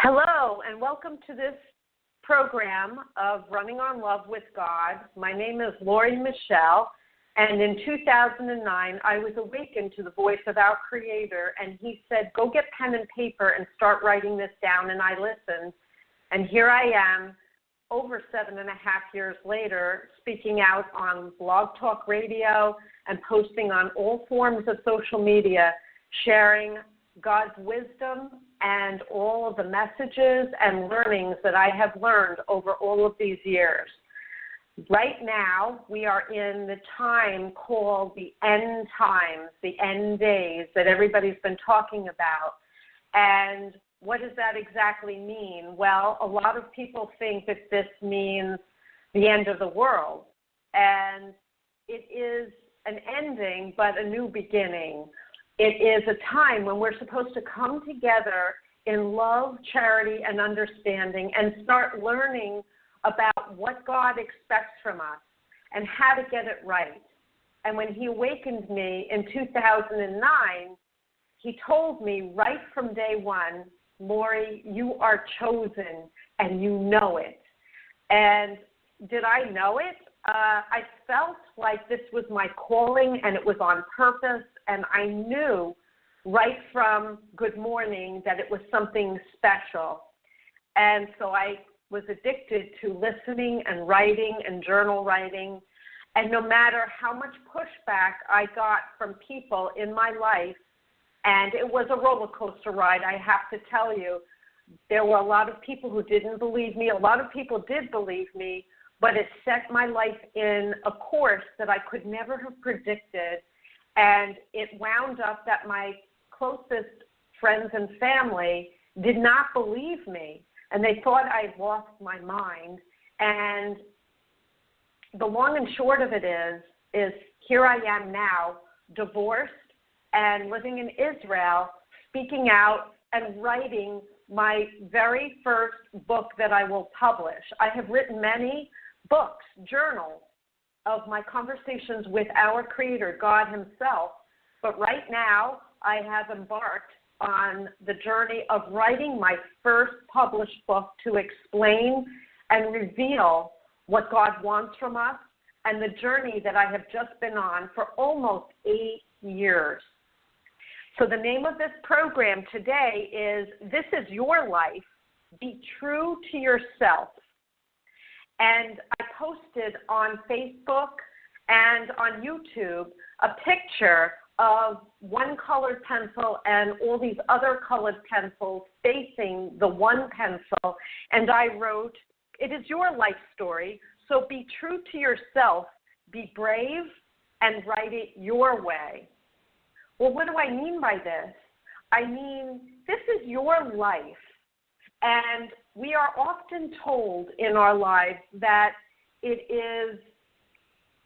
Hello, and welcome to this program of Running on Love with God. My name is Lori Michelle, and in 2009, I was awakened to the voice of our Creator, and he said, go get pen and paper and start writing this down, and I listened. And here I am, over 7.5 years later, speaking out on Blog Talk Radio and posting on all forms of social media, sharing God's wisdom and all of the messages and learnings that I have learned over all of these years. Right now, we are in the time called the end times, the end days that everybody's been talking about. And what does that exactly mean? Well, a lot of people think that this means the end of the world. And it is an ending, but a new beginning. It is a time when we're supposed to come together in love, charity, and understanding and start learning about what God expects from us and how to get it right. And when he awakened me in 2009, he told me right from day one, Lori, you are chosen and you know it. And did I know it? I felt like this was my calling and it was on purpose, and I knew right from good morning that it was something special. And so I was addicted to listening and writing and journal writing, and no matter how much pushback I got from people in my life, and it was a roller coaster ride, I have to tell you, there were a lot of people who didn't believe me, a lot of people did believe me, but it set my life in a course that I could never have predicted. And it wound up that my closest friends and family did not believe me. And they thought I'd lost my mind. And the long and short of it is here I am now, divorced and living in Israel, speaking out and writing my very first book that I will publish. I have written many books, journals of my conversations with our Creator, God himself. But right now, I have embarked on the journey of writing my first published book to explain and reveal what God wants from us and the journey that I have just been on for almost 8 years. So the name of this program today is This Is Your Life, Be True to Yourself. And I posted on Facebook and on YouTube a picture of one colored pencil and all these other colored pencils facing the one pencil. And I wrote, it is your life story, so be true to yourself, be brave, and write it your way. Well, what do I mean by this? I mean, this is your life. And we are often told in our lives that it is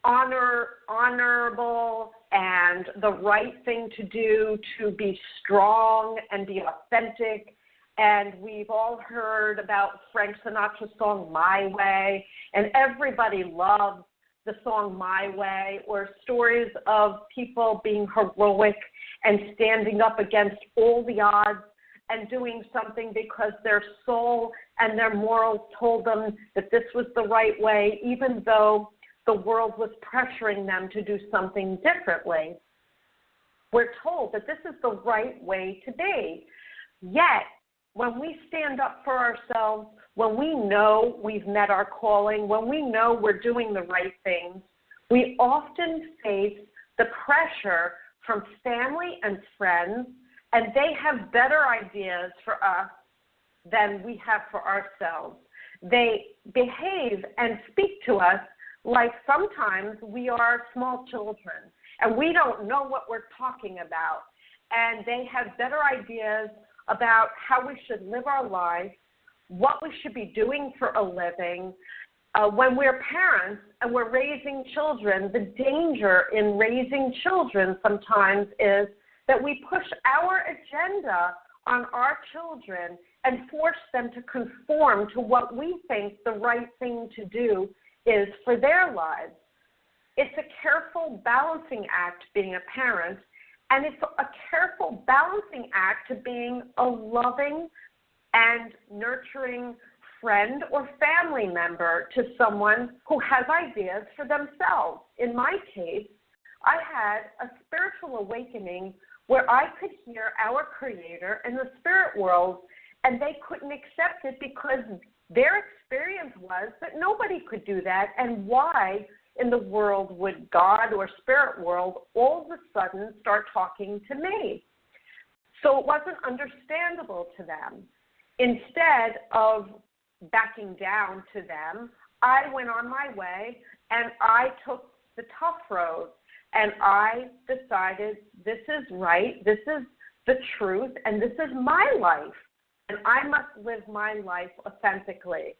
honorable and the right thing to do to be strong and be authentic. And we've all heard about Frank Sinatra's song, My Way, and everybody loves the song My Way, or stories of people being heroic and standing up against all the odds and doing something because their soul and their morals told them that this was the right way, even though the world was pressuring them to do something differently. We're told that this is the right way to be. Yet, when we stand up for ourselves, when we know we've met our calling, when we know we're doing the right things, we often face the pressure from family and friends, and they have better ideas for us than we have for ourselves. They behave and speak to us like sometimes we are small children, and we don't know what we're talking about. And they have better ideas about how we should live our lives, what we should be doing for a living. When we're parents and we're raising children, the danger in raising children sometimes is that we push our agenda on our children and force them to conform to what we think the right thing to do is for their lives. It's a careful balancing act being a parent, and it's a careful balancing act to being a loving and nurturing friend or family member to someone who has ideas for themselves. In my case, I had a spiritual awakening where I could hear our Creator in the spirit world, and they couldn't accept it because their experience was that nobody could do that, and why in the world would God or spirit world all of a sudden start talking to me? So it wasn't understandable to them. Instead of backing down to them, I went on my way and I took the tough road, and I decided this is right, this is the truth, and this is my life, and I must live my life authentically.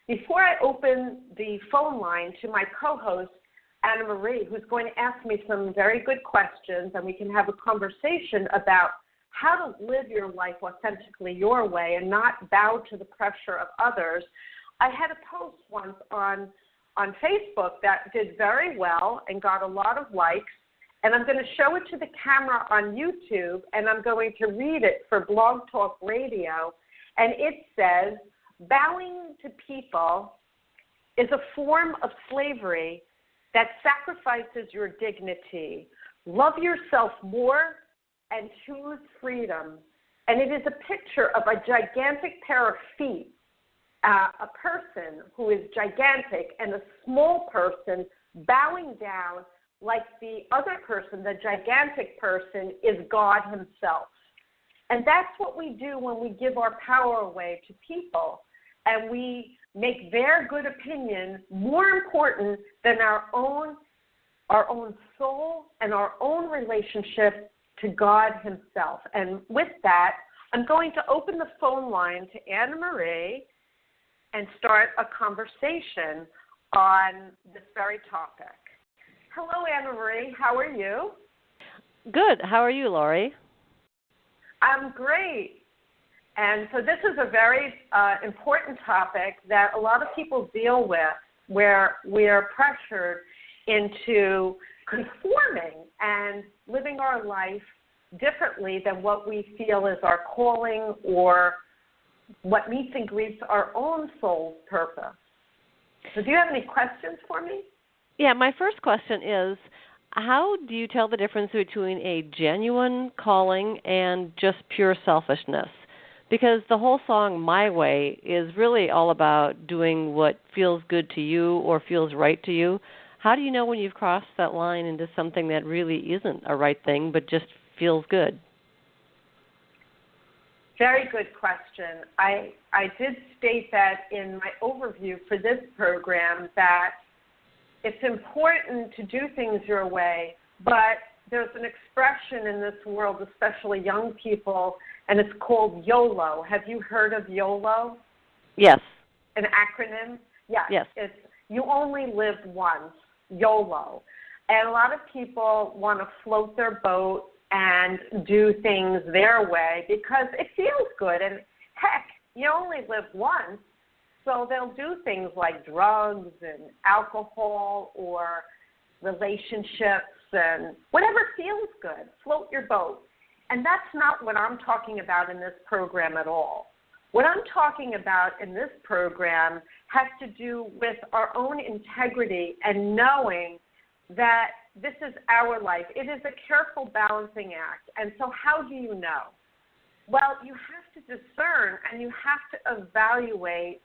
Before I open the phone line to my co-host, Anna Marie, who's going to ask me some very good questions, and we can have a conversation about how to live your life authentically your way and not bow to the pressure of others, I had a post once on Facebook that did very well and got a lot of likes, and I'm going to show it to the camera on YouTube, and I'm going to read it for Blog Talk Radio, and it says, bowing to people is a form of slavery that sacrifices your dignity. Love yourself more and choose freedom. And it is a picture of a gigantic pair of feet, a person who is gigantic and a small person bowing down like the other person, the gigantic person, is God himself. And that's what we do when we give our power away to people, and we make their good opinion more important than our own soul and our own relationship to God himself. And with that, I'm going to open the phone line to Anna Marie and start a conversation on this very topic. Hello, Anna Marie. How are you? Good. How are you, Lori? I'm great. And so this is a very important topic that a lot of people deal with, where we are pressured into conforming and living our life differently than what we feel is our calling or what meets and greets our own soul's purpose. So do you have any questions for me? Yeah, my first question is, how do you tell the difference between a genuine calling and just pure selfishness? Because the whole song, My Way, is really all about doing what feels good to you or feels right to you. How do you know when you've crossed that line into something that really isn't a right thing but just feels good? Very good question. I did state that in my overview for this program, that it's important to do things your way, but there's an expression in this world, especially young people, and it's called YOLO. Have you heard of YOLO? Yes. An acronym? Yes. It's you only live once, YOLO. And a lot of people want to float their boat and do things their way because it feels good. And heck, you only live once, so they'll do things like drugs and alcohol or relationships and whatever feels good. Float your boat. And that's not what I'm talking about in this program at all. What I'm talking about in this program has to do with our own integrity and knowing that this is our life. It is a careful balancing act. And so how do you know? Well, you have to discern and you have to evaluate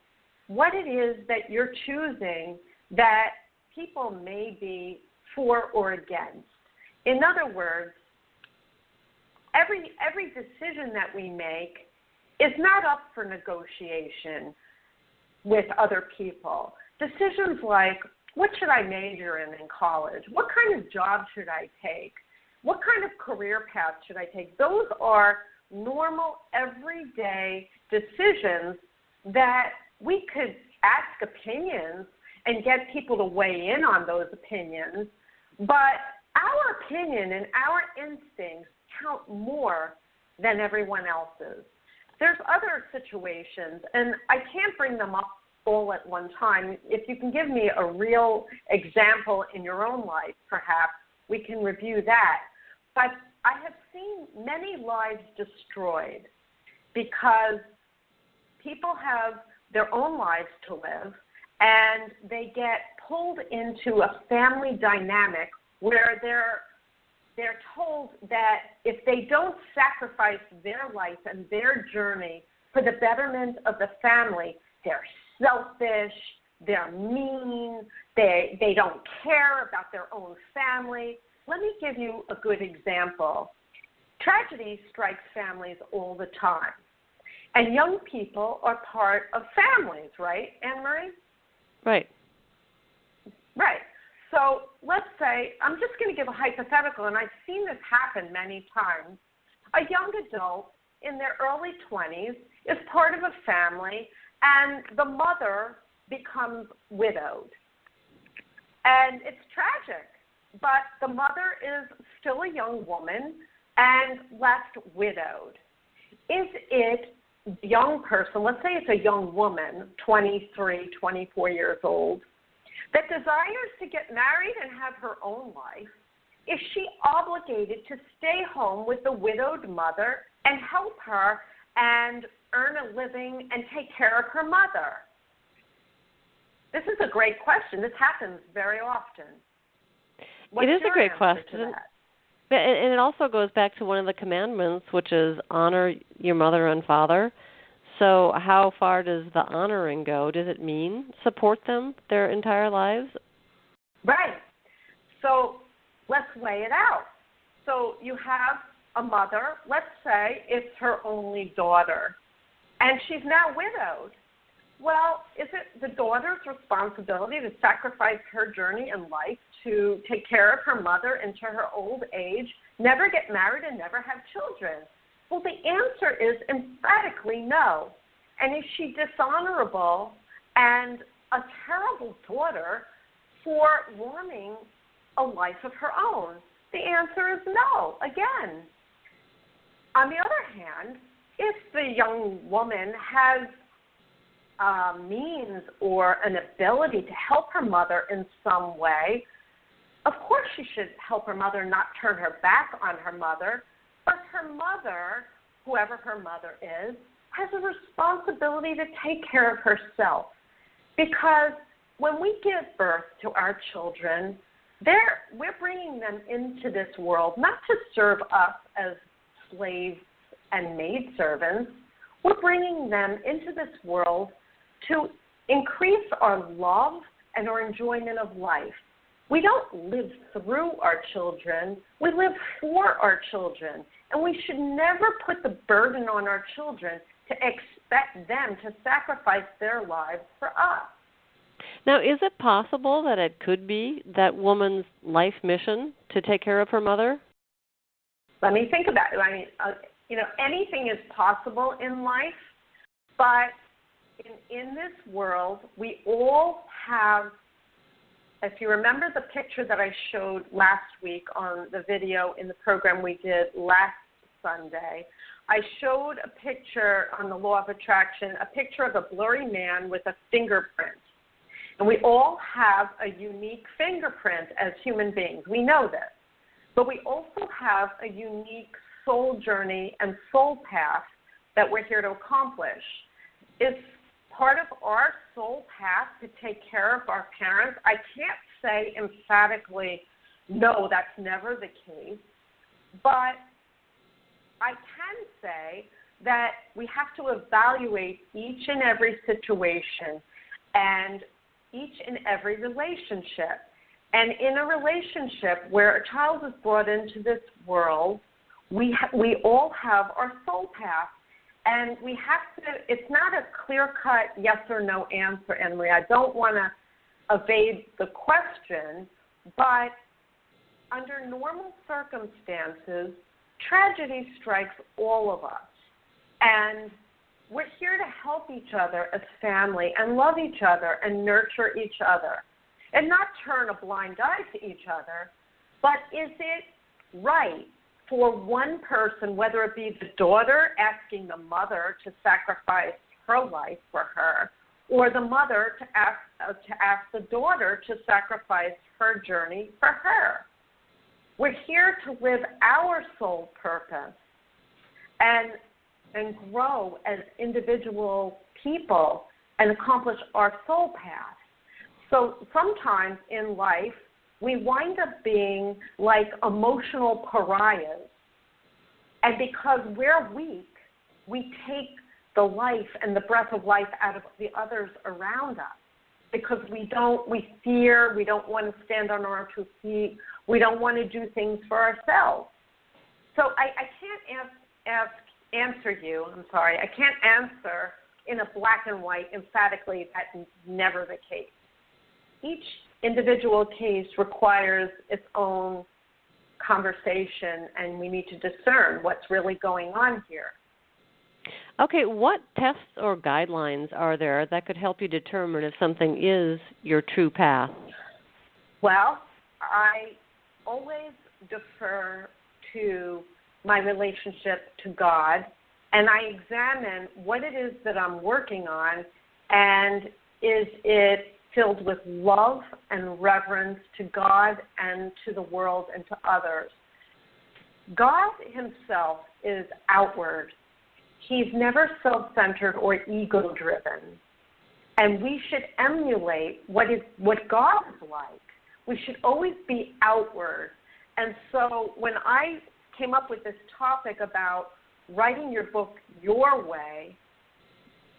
what it is that you're choosing that people may be for or against. In other words, every decision that we make is not up for negotiation with other people. Decisions like, what should I major in college? What kind of job should I take? What kind of career path should I take? Those are normal, everyday decisions that we could ask opinions and get people to weigh in on those opinions, but our opinion and our instincts count more than everyone else's. There's other situations, and I can't bring them up all at one time. If you can give me a real example in your own life, perhaps, we can review that. But I have seen many lives destroyed because people have their own lives to live, and they get pulled into a family dynamic where they're told that if they don't sacrifice their life and their journey for the betterment of the family, they're selfish, they're mean, they don't care about their own family. Let me give you a good example. Tragedy strikes families all the time. And young people are part of families, right, Anne-Marie? Right. Right. So let's say, I'm just going to give a hypothetical, and I've seen this happen many times. A young adult in their early 20s is part of a family, and the mother becomes widowed. And it's tragic, but the mother is still a young woman and left widowed. Is it a young person, let's say it's a young woman, 23, 24 years old, that desires to get married and have her own life, is she obligated to stay home with the widowed mother and help her and earn a living and take care of her mother? This is a great question. This happens very often. What's it is your a great answer question. to that? And it also goes back to one of the commandments, which is honor your mother and father. So how far does the honoring go? Does it mean support them their entire lives? Right. So let's weigh it out. So you have a mother, let's say it's her only daughter, and she's now widowed. Well, is it the daughter's responsibility to sacrifice her journey in life to take care of her mother into her old age, never get married, and never have children? Well, the answer is emphatically no. And is she dishonorable and a terrible daughter for wanting a life of her own? The answer is no, again. On the other hand, if the young woman has means or an ability to help her mother in some way, of course she should help her mother, not turn her back on her mother. But her mother, whoever her mother is, has a responsibility to take care of herself. Because when we give birth to our children, we're bringing them into this world not to serve us as slaves and maidservants. We're bringing them into this world to increase our love and our enjoyment of life. We don't live through our children. We live for our children. And we should never put the burden on our children to expect them to sacrifice their lives for us. Now, is it possible that it could be that woman's life mission to take care of her mother? Let me think about it. I mean, anything is possible in life, but in this world, we all have, if you remember the picture that I showed last week on the video in the program we did last Sunday, I showed a picture on the law of attraction, a picture of a blurry man with a fingerprint. And we all have a unique fingerprint as human beings. We know this. But we also have a unique soul journey and soul path that we're here to accomplish. Is part of our soul path to take care of our parents? I can't say emphatically, no, that's never the case. But I can say that we have to evaluate each and every situation and each and every relationship. And in a relationship where a child is brought into this world, we all have our soul path. And we have to, it's not a clear-cut yes or no answer, Emily. I don't want to evade the question, but under normal circumstances, tragedy strikes all of us. And we're here to help each other as family and love each other and nurture each other and not turn a blind eye to each other. But is it right for one person, whether it be the daughter asking the mother to sacrifice her life for her, or the mother to ask the daughter to sacrifice her journey for her? We're here to live our soul purpose. And and grow as individual people and accomplish our soul path. So sometimes in life, we wind up being like emotional pariahs. And because we're weak, we take the life and the breath of life out of the others around us. Because we fear, we don't want to stand on our 2 feet, we don't want to do things for ourselves. So I can't answer in a black and white emphatically that's never the case. Each individual case requires its own conversation, and we need to discern what's really going on here. Okay, what tests or guidelines are there that could help you determine if something is your true path? Well, I always defer to my relationship to God, and I examine what it is that I'm working on, and is it filled with love and reverence to God and to the world and to others. God himself is outward. He's never self-centered or ego-driven. And we should emulate what God is like. We should always be outward. And so when I came up with this topic about writing your book your way,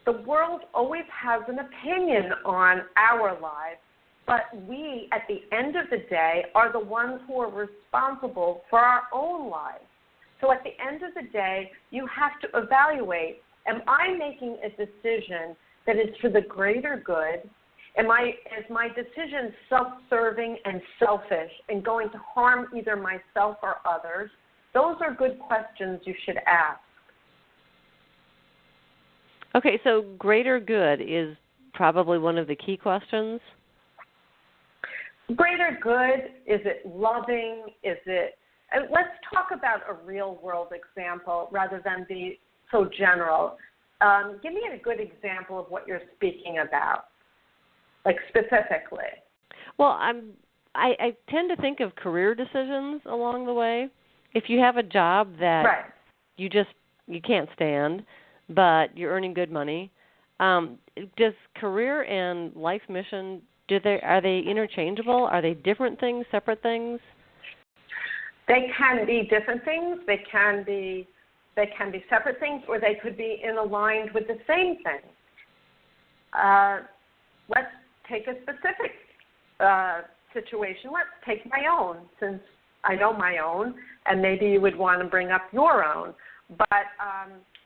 the world always has an opinion on our lives, but we, at the end of the day, are the ones who are responsible for our own lives. So at the end of the day, you have to evaluate, am I making a decision that is for the greater good? Is my decision self-serving and selfish and going to harm either myself or others? Those are good questions you should ask. Okay, so greater good is probably one of the key questions. Greater good, is it loving? Let's talk about a real world example rather than be so general. Give me a good example of what you're speaking about, like specifically. Well, I tend to think of career decisions along the way. If you have a job that right. you can't stand, but you're earning good money, does career and life mission, are they interchangeable? Are they different things, separate things? They can be different things. They can be separate things, or they could be aligned with the same thing. Let's take a specific situation. Let's take my own, since I know my own, and maybe you would want to bring up your own. But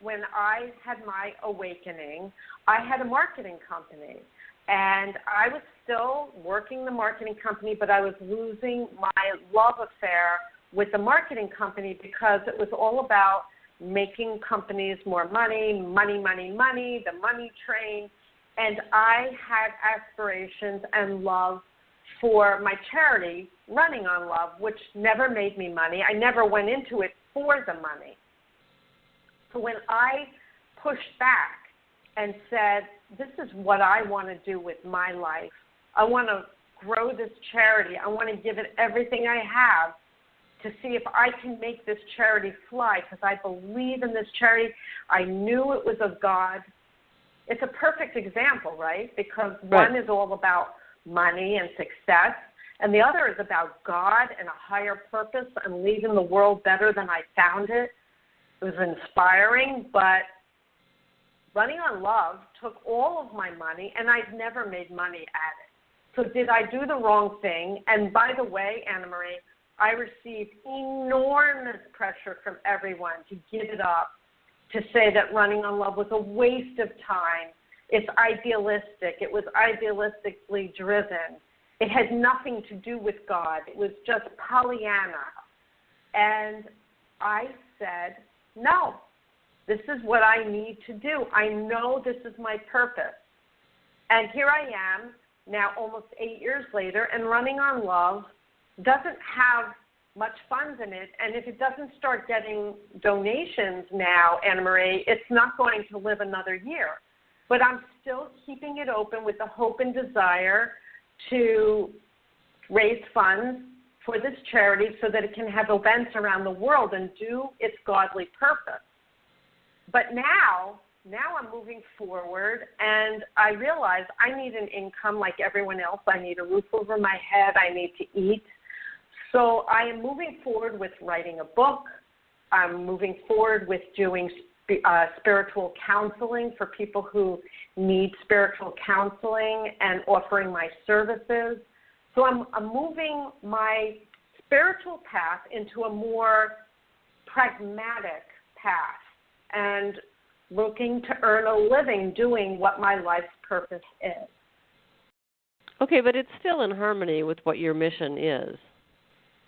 when I had my awakening, I had a marketing company, and I was still working the marketing company, but I was losing my love affair with the marketing company because it was all about making companies more money, money, the money train. And I had aspirations and love for my charity, Running on Love, which never made me money. I never went into it for the money. So when I pushed back and said, this is what I want to do with my life, I want to grow this charity, I want to give it everything I have to see if I can make this charity fly, because I believe in this charity. I knew it was of God. It's a perfect example, right? Because one is all about money and success, and the other is about God and a higher purpose and leaving the world better than I found it. It was inspiring, but Running on Love took all of my money, and I've never made money at it. So did I do the wrong thing? And by the way, Anna Marie, I received enormous pressure from everyone to give it up, to say that Running on Love was a waste of time. It's idealistic. It was idealistically driven. It had nothing to do with God. It was just Pollyanna. And I said, no, this is what I need to do. I know this is my purpose. And here I am now almost 8 years later, and Running on Love doesn't have much funds in it, and if it doesn't start getting donations now, Anna Marie, it's not going to live another year. But I'm still keeping it open with the hope and desire to raise funds for this charity so that it can have events around the world and do its godly purpose. But now I'm moving forward, and I realize I need an income like everyone else. I need a roof over my head. I need to eat. So I am moving forward with writing a book. I'm moving forward with doing spiritual counseling for people who need spiritual counseling and offering my services. So I'm moving my spiritual path into a more pragmatic path and looking to earn a living doing what my life's purpose is. Okay, but it's still in harmony with what your mission is.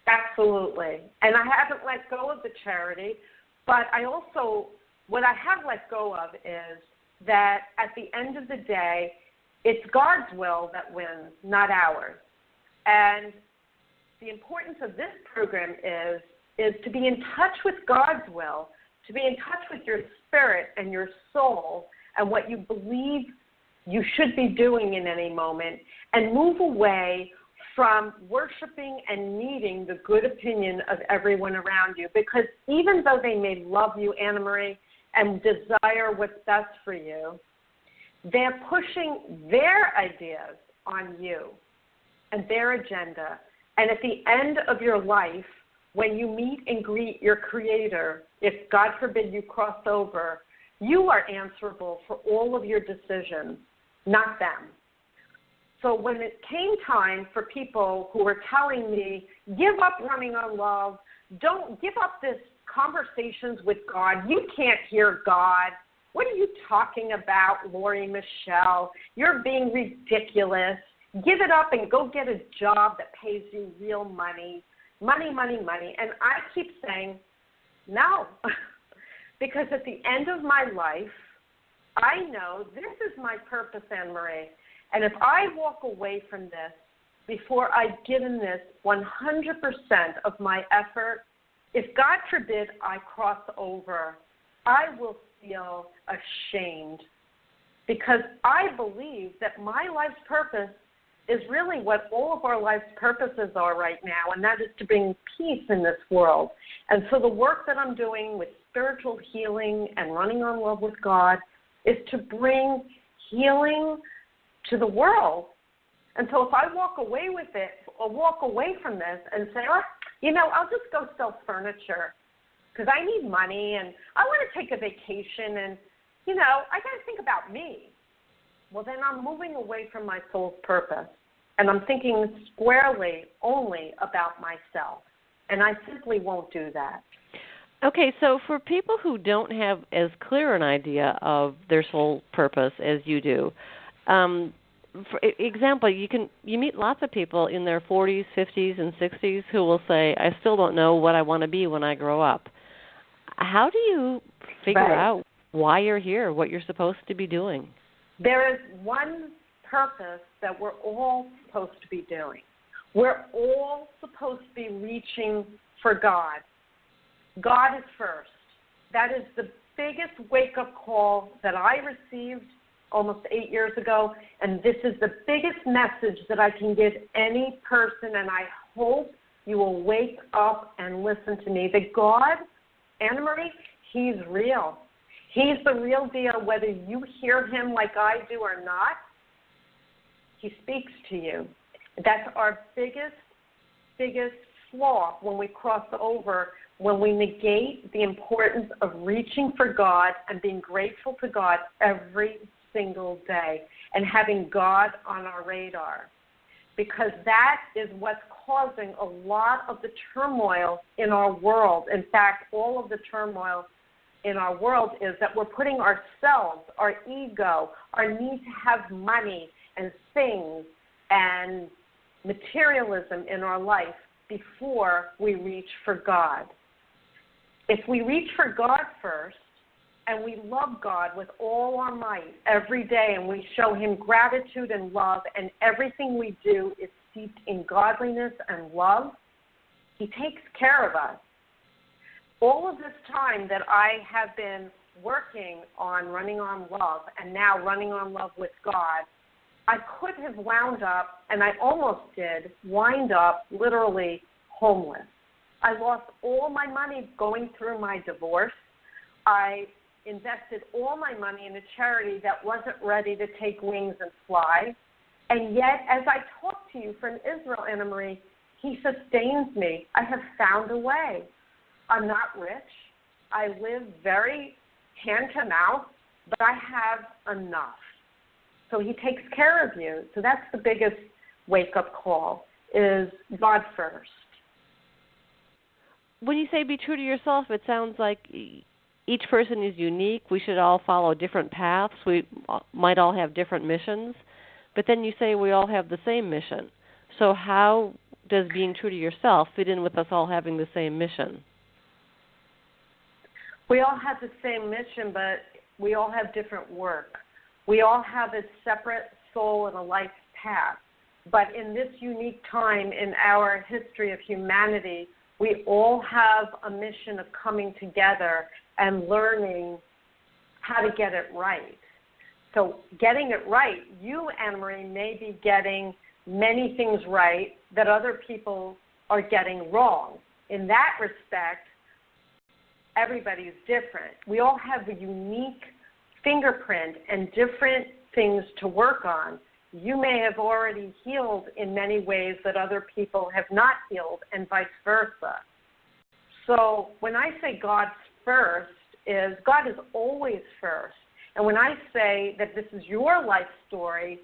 Absolutely. And I haven't let go of the charity, but what I have let go of is that at the end of the day, it's God's will that wins, not ours. And the importance of this program is to be in touch with God's will, to be in touch with your spirit and your soul and what you believe you should be doing in any moment, and move away from worshiping and needing the good opinion of everyone around you. Because even though they may love you, Anna Marie, and desire what's best for you, they're pushing their ideas on you and their agenda. And at the end of your life, when you meet and greet your Creator, if God forbid you cross over, you are answerable for all of your decisions, not them. So when it came time for people who were telling me, give up running on love, don't give up this conversations with God, you can't hear God. What are you talking about, Lori Michelle? You're being ridiculous. Give it up and go get a job that pays you real money. Money, money, money. And I keep saying, no. Because at the end of my life, I know this is my purpose, Anne Marie. And if I walk away from this before I've given this 100% of my effort, if God forbid I cross over, I will feel ashamed, because I believe that my life's purpose is really what all of our life's purposes are right now, and that is to bring peace in this world. And so the work that I'm doing with spiritual healing and running on love with God is to bring healing to the world. And so if I walk away with it, or walk away from this and say, oh, I'll just go sell furniture because I need money and I want to take a vacation and, I got to think about me. Well, then I'm moving away from my soul's purpose, and I'm thinking squarely only about myself, and I simply won't do that. Okay, so for people who don't have as clear an idea of their soul purpose as you do, for example, you meet lots of people in their 40s, 50s, and 60s who will say, I still don't know what I want to be when I grow up. How do you figure out why you're here, what you're supposed to be doing? There is one purpose that we're all supposed to be doing. We're all supposed to be reaching for God. God is first. That is the biggest wake-up call that I received almost 8 years ago, and this is the biggest message that I can give any person, and I hope you will wake up and listen to me. That God, Anna Marie, He's real. He's the real deal, whether you hear Him like I do or not. He speaks to you. That's our biggest flaw when we cross over, when we negate the importance of reaching for God and being grateful to God every single day and having God on our radar, because that is what's causing a lot of the turmoil in our world. In fact, all of the turmoil in our world is that we're putting ourselves, our ego, our need to have money and things and materialism in our life before we reach for God. If we reach for God first, and we love God with all our might every day, and we show Him gratitude and love, and everything we do is steeped in godliness and love, He takes care of us. All of this time that I have been working on running on love, and now running on love with God, I could have wound up, and I almost did, wind up literally homeless. I lost all my money going through my divorce. I invested all my money in a charity that wasn't ready to take wings and fly. And yet, as I talk to you from Israel, Anna Marie, he sustains me. I have found a way. I'm not rich. I live very hand to mouth, but I have enough. So he takes care of you. So that's the biggest wake-up call, is God first. When you say be true to yourself, it sounds like each person is unique. We should all follow different paths. We might all have different missions. But then you say we all have the same mission. So how does being true to yourself fit in with us all having the same mission? We all have the same mission, but we all have different work. We all have a separate soul and a life path. But in this unique time in our history of humanity, we all have a mission of coming together and learning how to get it right. So getting it right, you, Anna Marie, may be getting many things right that other people are getting wrong. In that respect, everybody's different. We all have a unique fingerprint and different things to work on. You may have already healed in many ways that other people have not healed, and vice versa. So when I say God's first, is God is always first. And when I say that this is your life story,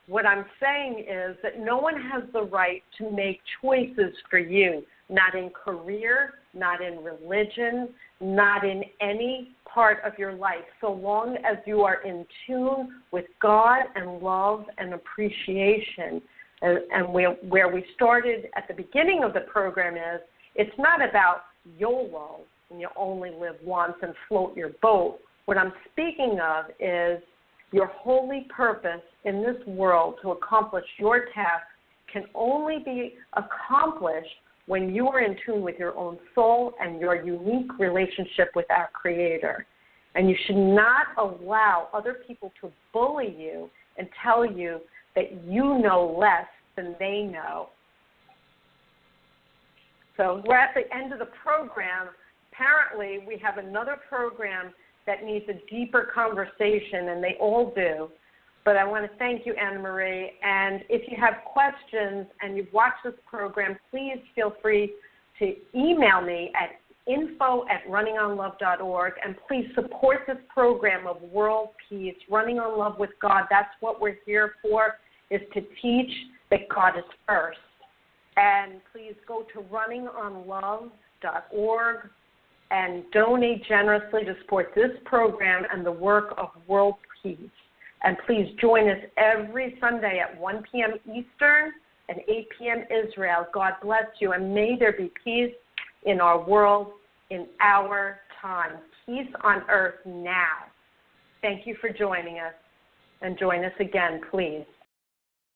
what I'm saying is that no one has the right to make choices for you, not in career, not in religion, not in any part of your life, so long as you are in tune with God and love and appreciation. And where we started at the beginning of the program is, it's not about YOLO, and you only live once and float your boat. What I'm speaking of is your holy purpose in this world to accomplish your task can only be accomplished when you are in tune with your own soul and your unique relationship with our Creator. And you should not allow other people to bully you and tell you that you know less than they know. So we're at the end of the program. Apparently, we have another program that needs a deeper conversation, and they all do. But I want to thank you, Anna Marie. And if you have questions and you've watched this program, please feel free to email me at info@runningonlove.org. And please support this program of world peace, Running on Love with God. That's what we're here for, is to teach that God is first. And please go to runningonlove.org and donate generously to support this program and the work of world peace. And please join us every Sunday at 1 p.m. Eastern and 8 p.m. Israel. God bless you, and may there be peace in our world, in our time. Peace on earth now. Thank you for joining us, and join us again, please.